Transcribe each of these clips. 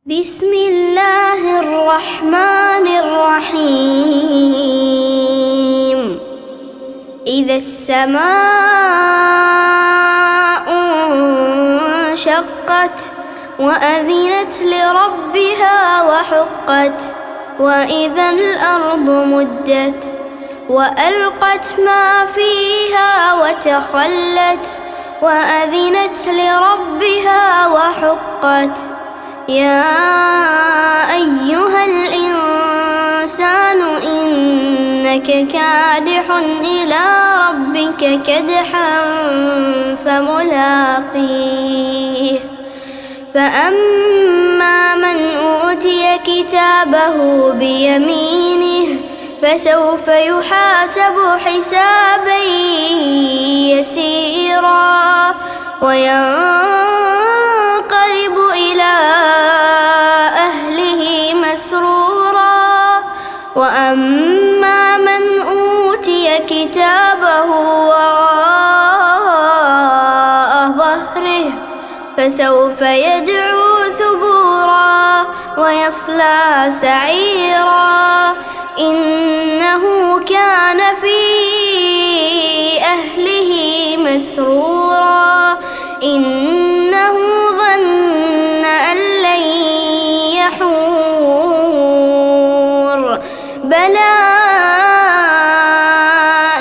بسم الله الرحمن الرحيم. إذا السماء انشقت وأذنت لربها وحقت، وإذا الأرض مدت وألقت ما فيها وتخلت، وأذنت لربها وحقت. يا أيها الإنسان إنك كادح إلى ربك كدحا فملاقيه. فأما من أوتي كتابه بيمينه فسوف يحاسب حسابا يسيرا وينقلب إلى أهله مسرورا. وأما من أوتي كتابه وراء ظهره فسوف يدعو ثبورا ويصلى سعيرا، إنه كان في أهله مسرورا، إنه ظن أن لن يحور. بلى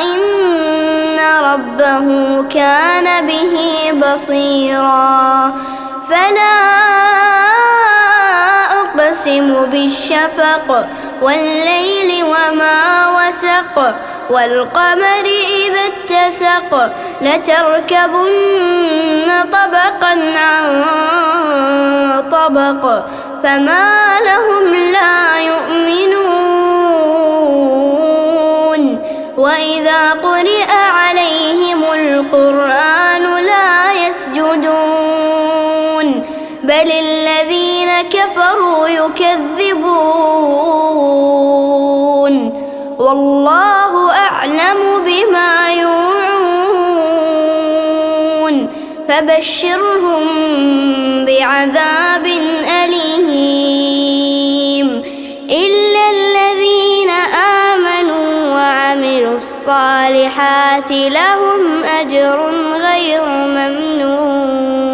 إن ربه كان به بصيرا. فلا أقسم بالشفق والليل وما وسق، والقمر إذا اتسق، لتركبن طبقا عن طبق، فما لهم لا يؤمنون. وإذا قرئ عليهم القرآن لا يسجدون، بل الذين كفروا يكذبون. والله أعلم بما يوعون، فبشرهم بعذاب أليم إلا الذين آمنوا وعملوا الصالحات لهم أجر غير ممنون.